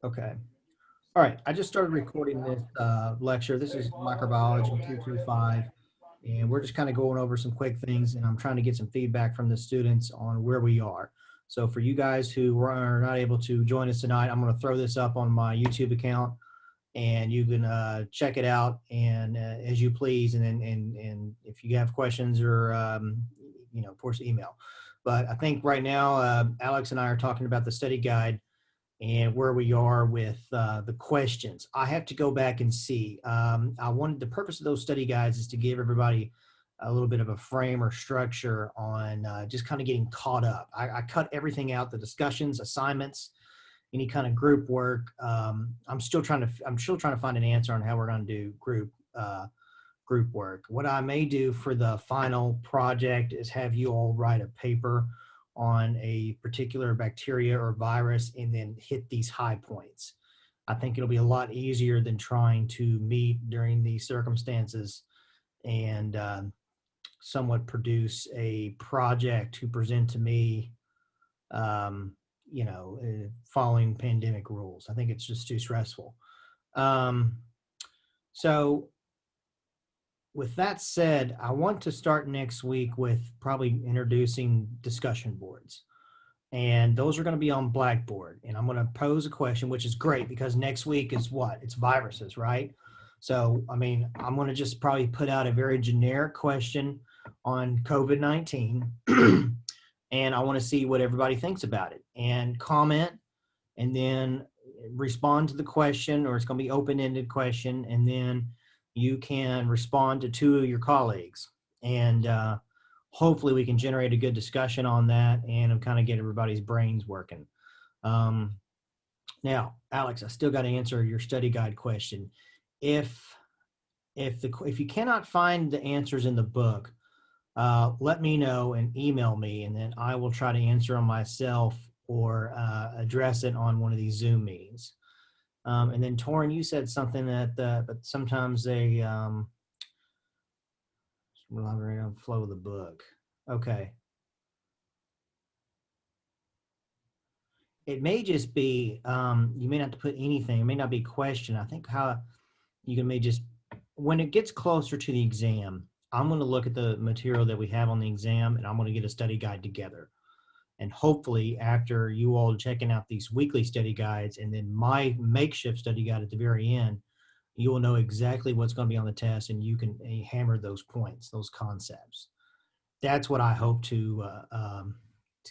Okay. All right. I just started recording this lecture. This is microbiology 225, and we're just kind of going over some quick things, and I'm trying to get some feedback from the students on where we are. So for you guys who are not able to join us tonight, I'm going to throw this up on my YouTube account, and you can check it out and as you please. And then and if you have questions or of course, email. But I think right now, Alex and I are talking about the study guide and where we are with the questions. I have to go back and see. The purpose of those study guides is to give everybody a little bit of a frame or structure on just kind of getting caught up. I cut everything out, the discussions, assignments, any kind of group work. I'm still trying to find an answer on how we're going to do group work. What I may do for the final project is have you all write a paper on a particular bacteria or virus and then hit these high points. I think it'll be a lot easier than trying to meet during these circumstances and somewhat produce a project to present to me, following pandemic rules. I think it's just too stressful. So with that said, I want to start next week with probably introducing discussion boards. And those are going to be on Blackboard. And I'm going to pose a question, which is great because next week is what? It's viruses, right? So, I mean, I'm going to just probably put out a very generic question on COVID-19. And I want to see what everybody thinks about it and comment and then respond to the question, or it's going to be open-ended question. And then you can respond to two of your colleagues, and hopefully we can generate a good discussion on that and kind of get everybody's brains working. Now, Alex, I still got to answer your study guide question. If you cannot find the answers in the book, let me know and email me, and then I will try to answer them myself or address it on one of these Zoom meetings. And then Torin, you said something that but sometimes they rely on flow of the book. Okay. It may just be you may not have to put anything. It may not be a question. I think how you can may just when it gets closer to the exam, I'm going to look at the material that we have on the exam, and I'm going to get a study guide together. And hopefully after you all checking out these weekly study guides and then my makeshift study guide at the very end, you will know exactly what's going to be on the test, and you can hammer those points, those concepts. That's what I hope to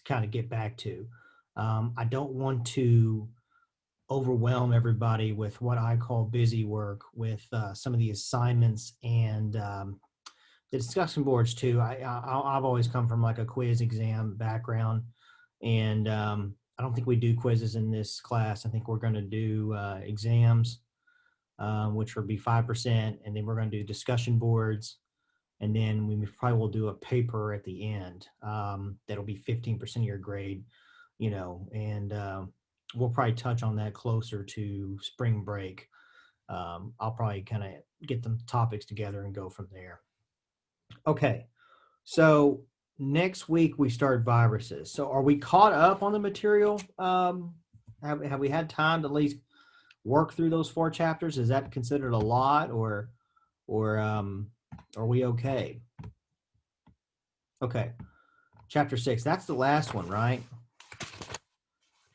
kind of get back to. I don't want to overwhelm everybody with what I call busy work with some of the assignments and the discussion boards too. I've always come from like a quiz exam background, and I don't think we do quizzes in this class. I think we're going to do exams, which will be 5%, and then we're going to do discussion boards, and then we probably will do a paper at the end that'll be 15% of your grade, and we'll probably touch on that closer to spring break. I'll probably kind of get the topics together and go from there. Okay, so next week we start viruses. So are we caught up on the material? Have we had time to at least work through those 4 chapters? Is that considered a lot, or are we okay? Okay, chapter 6. That's the last one, right?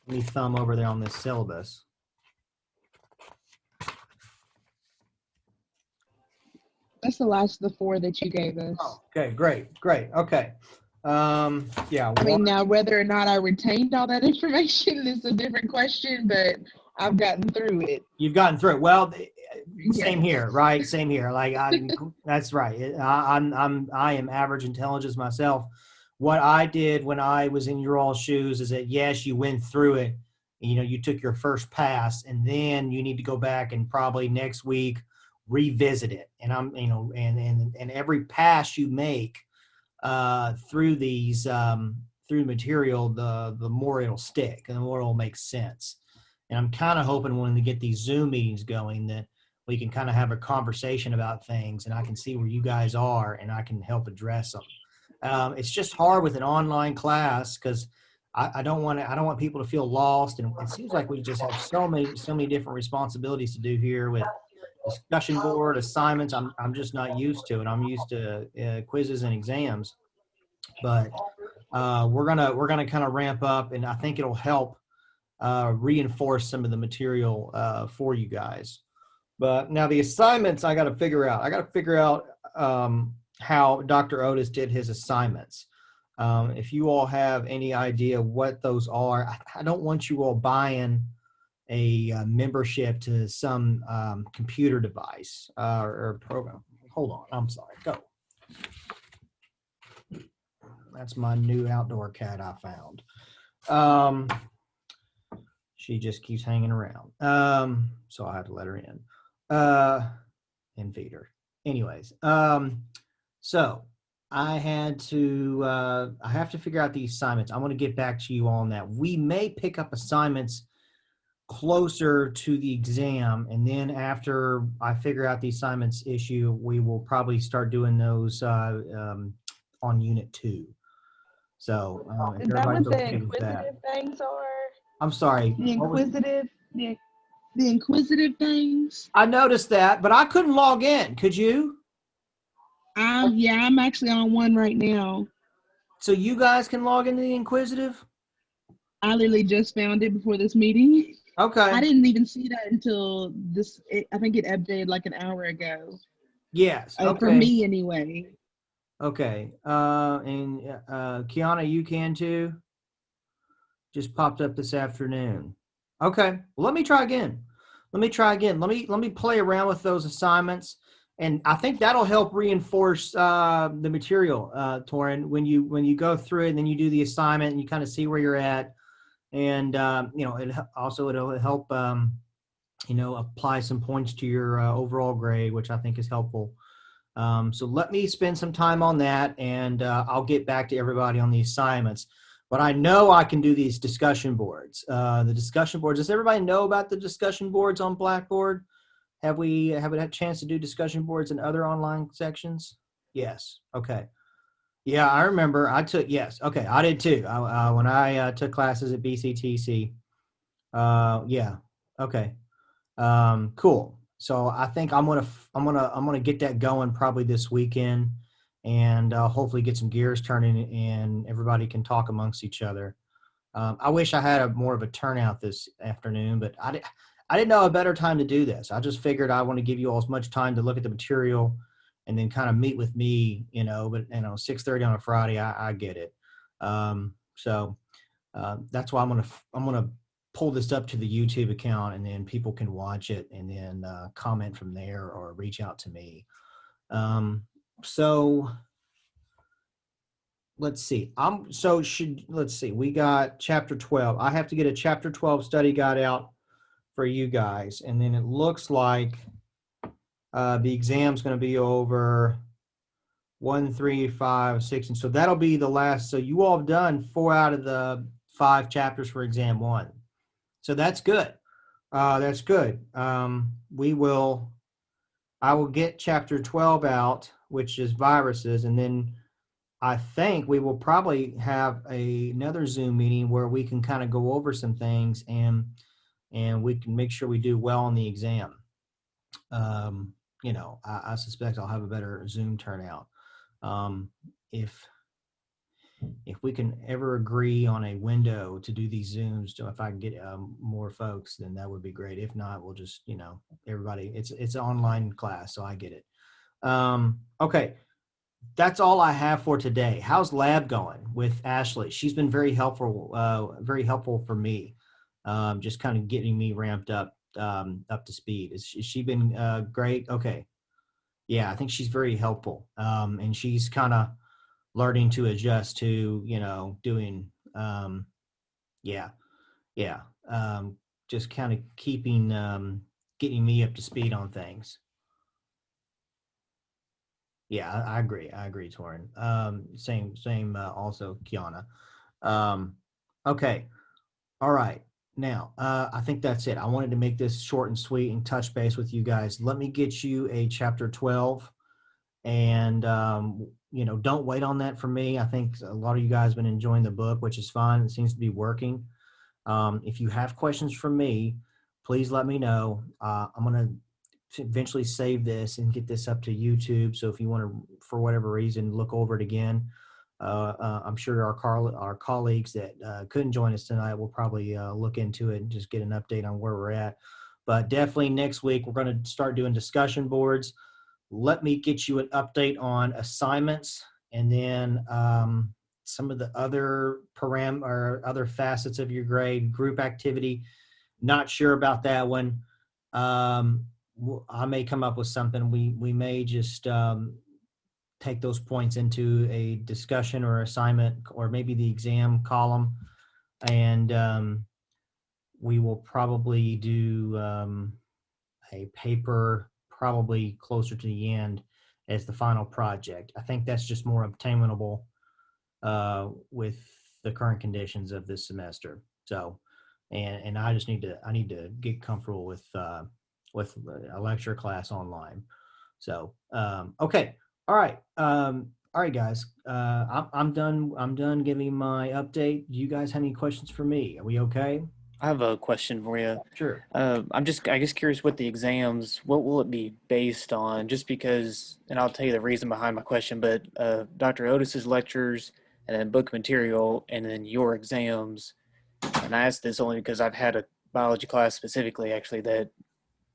Let me thumb over there on this syllabus. That's the last of the 4 that you gave us. Oh, okay, great. Okay. Yeah. I mean, now whether or not I retained all that information is a different question, but I've gotten through it. You've gotten through it. Well, same here, right? Same here. Like that's right. I am average intelligence myself. What I did when I was in your all's shoes is that yes, you went through it. You took your first pass, and then you need to go back and probably next week revisit it. And and every pass you make through these through material, the more it'll stick and the more it'll make sense. And I'm kind of hoping when we get these Zoom meetings going that we can kind of have a conversation about things, and I can see where you guys are and I can help address them. It's just hard with an online class because I don't want to, I don't want people to feel lost. And it seems like we just have so many different responsibilities to do here with discussion board assignments. I'm just not used to it. I'm used to quizzes and exams, but we're gonna kind of ramp up, and I think it'll help reinforce some of the material for you guys. But now the assignments, I got to figure out. I got to figure out how Dr. Otis did his assignments. If you all have any idea what those are, I don't want you all buying a membership to some computer device or program. Hold on, I'm sorry. Go. That's my new outdoor cat I found. She just keeps hanging around. So I have to let her in and feed her. Anyways, so I have to figure out the assignments. I want to get back to you on that. We may pick up assignments closer to the exam, and then after I figure out the assignments issue, we will probably start doing those on Unit 2. So if Is that everybody's what the okay with that. inquisitive things are? I'm sorry. The inquisitive, the inquisitive things. I noticed that, but I couldn't log in. Could you? Yeah, I'm actually on one right now. So you guys can log into the inquisitive? I literally just found it before this meeting. Okay. I didn't even see that until this. I think it updated like an hour ago. Yes. Okay. For me, anyway. Okay. And Kiana, you can too? Just popped up this afternoon. Okay. Well, let me try again. Let me play around with those assignments, and I think that'll help reinforce the material, Torin, when you go through it and then you do the assignment and you kind of see where you're at, and it'll help apply some points to your overall grade, which I think is helpful. So let me spend some time on that, and I'll get back to everybody on the assignments. But I know I can do these discussion boards. The discussion boards, does everybody know about the discussion boards on Blackboard? Have we had a chance to do discussion boards in other online sections? Yes. Okay. Yeah, I remember. Yes. Okay, I did too. When I took classes at BCTC. Yeah. Okay. Cool. So I think I'm gonna get that going probably this weekend, and hopefully get some gears turning, and everybody can talk amongst each other. I wish I had more of a turnout this afternoon, but I didn't know a better time to do this. I just figured I want to give you all as much time to look at the material, and then kind of meet with me. But 6:30 on a Friday, I get it. So that's why I'm gonna pull this up to the YouTube account, and then people can watch it and then comment from there or reach out to me. So let's see. Let's see. We got chapter 12. I have to get a chapter 12 study guide out for you guys, and then it looks like the exam's going to be over 1, 3, 5, 6, and so that'll be the last. So you all have done 4 out of the 5 chapters for exam 1. So that's good. That's good. I will get chapter 12 out, which is viruses, and then I think we will probably have another Zoom meeting where we can kind of go over some things, and we can make sure we do well on the exam. I suspect I'll have a better Zoom turnout. If we can ever agree on a window to do these Zooms, if I can get more folks, then that would be great. If not, we'll just, everybody, it's an online class, so I get it. Okay. That's all I have for today. How's lab going with Ashley? She's been very helpful for me. Just kind of getting me ramped up to speed. Has she been great? Okay. Yeah, I think she's very helpful. And she's kind of learning to adjust to, doing, just kind of getting me up to speed on things. Yeah, I agree, Torin. Same, also Kiana. Okay. All right. Now, I think that's it. I wanted to make this short and sweet and touch base with you guys. Let me get you a chapter 12, and don't wait on that from me. I think a lot of you guys have been enjoying the book, which is fine. It seems to be working. If you have questions for me, please let me know. I'm going to eventually save this and get this up to YouTube. So if you want to, for whatever reason, look over it again, I'm sure our colleagues that couldn't join us tonight will probably look into it and just get an update on where we're at. But definitely next week, we're going to start doing discussion boards. Let me get you an update on assignments, and then some of the other or other facets of your grade. Group activity, not sure about that one. I may come up with something. We may just take those points into a discussion or assignment, or maybe the exam column, and we will probably do a paper probably closer to the end as the final project. I think that's just more obtainable with the current conditions of this semester. So, and I just need to get comfortable with a lecture class online. So, okay, all right, guys. I'm done. I'm done giving my update. Do you guys have any questions for me? Are we okay? I have a question for you. Sure. I guess, curious what the exams, what will it be based on? Just because, and I'll tell you the reason behind my question, but Dr. Otis's lectures and then book material and then your exams. And I asked this only because I've had a biology class specifically, actually, that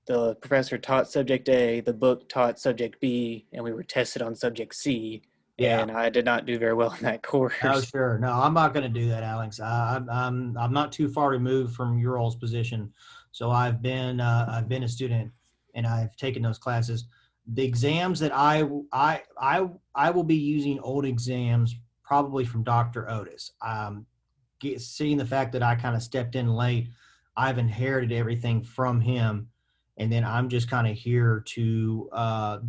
the professor taught subject A, the book taught subject B, and we were tested on subject C. Yeah. And I did not do very well in that Oh, course. sure. No, I'm not going to do that, Alex. I'm not too far removed from your all's position, so I've been a student and I've taken those classes. The exams that I will be using old exams probably from Dr. Otis. Seeing the fact that I kind of stepped in late, I've inherited everything from him, and then I'm just kind of here to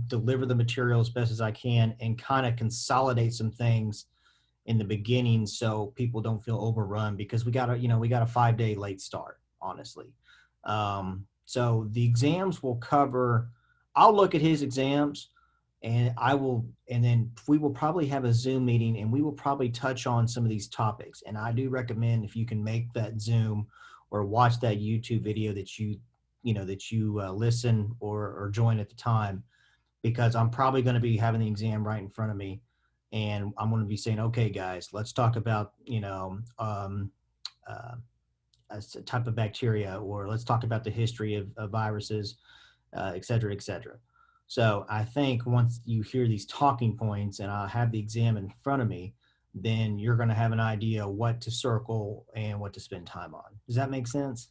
deliver the material as best as I can and kind of consolidate some things in the beginning so people don't feel overrun, because we got a 5-day late start, honestly. So the exams will cover, I'll look at his exams, and then we will probably have a Zoom meeting, and we will probably touch on some of these topics. And I do recommend, if you can make that Zoom or watch that YouTube video, that you listen or join at the time, because I'm probably going to be having the exam right in front of me, and I'm going to be saying, okay, guys, let's talk about, a type of bacteria, or let's talk about the history of viruses, et cetera, et cetera. So I think once you hear these talking points and I have the exam in front of me, then you're going to have an idea what to circle and what to spend time on. Does that make sense?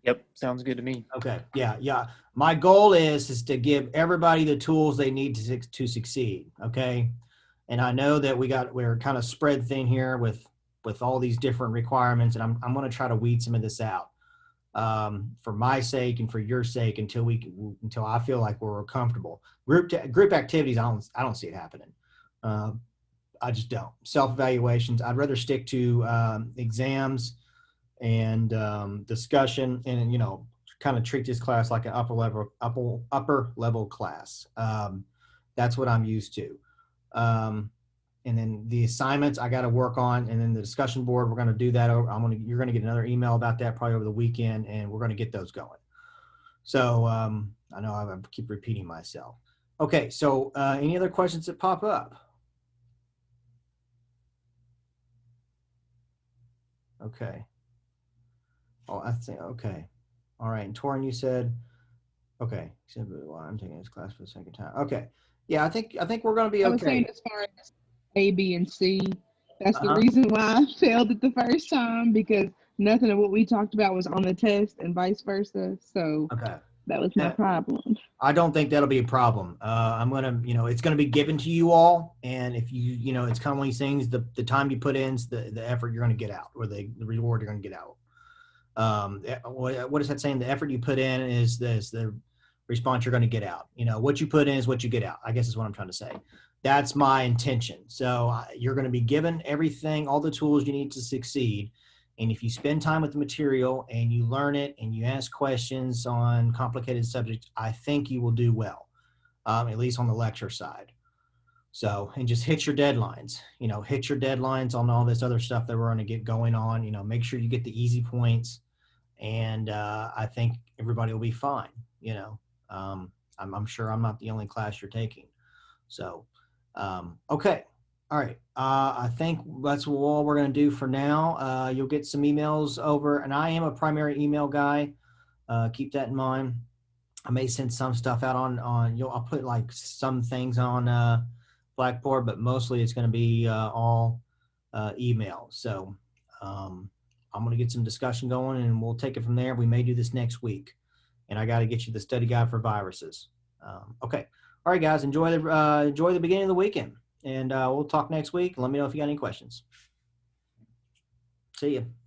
Yep, sounds good to me. Okay. Yeah. My goal is to give everybody the tools they need to succeed. Okay. And I know that we're kind of spread thin here with all these different requirements, and I'm going to try to weed some of this out for my sake and for your sake until I feel like we're comfortable. Group activities, I don't see it happening. I just don't. Self-evaluations, I'd rather stick to exams and discussion, and kind of treat this class like an upper level class. That's what I'm used to. And then the assignments I got to work on, and then the discussion board, we're going to do that over. You're going to get another email about that probably over the weekend, and we're going to get those going. So I know I keep repeating myself. Okay, so any other questions that pop up? Okay. Oh, I think, okay. All right. And Torin, you said, okay. Well, I'm taking this class for the second time. Okay. Yeah, I think we're going to be I was saying, okay. as far as A, B, and C, that's the Uh-huh. reason why I failed it the first time, because nothing of what we talked about was on the test and vice versa. So Okay. that was my problem. I don't think that'll be a problem. I'm going to, it's going to be given to you all. And if it's kind of one of these things, the time you put in is the effort you're going to get out, or the reward you're going to get out. What is that saying? The effort you put in is the response you're going to get out. What you put in is what you get out, I guess is what I'm trying to say. That's my intention. So you're going to be given everything, all the tools you need to succeed. And if you spend time with the material and you learn it and you ask questions on complicated subjects, I think you will do well, at least on the lecture side. So, and just hit your deadlines, hit your deadlines on all this other stuff that we're going to get going on, make sure you get the easy points. And I think everybody will be fine. I'm sure I'm not the only class you're taking. So, okay. All right. I think that's all we're going to do for now. You'll get some emails over, and I am a primary email guy. Keep that in mind. I may send some stuff out I'll put like some things on Blackboard, but mostly it's going to be all email. So I'm going to get some discussion going, and we'll take it from there. We may do this next week, and I got to get you the study guide for viruses. Okay. All right, guys, enjoy the beginning of the weekend, and we'll talk next week. Let me know if you got any questions. See you.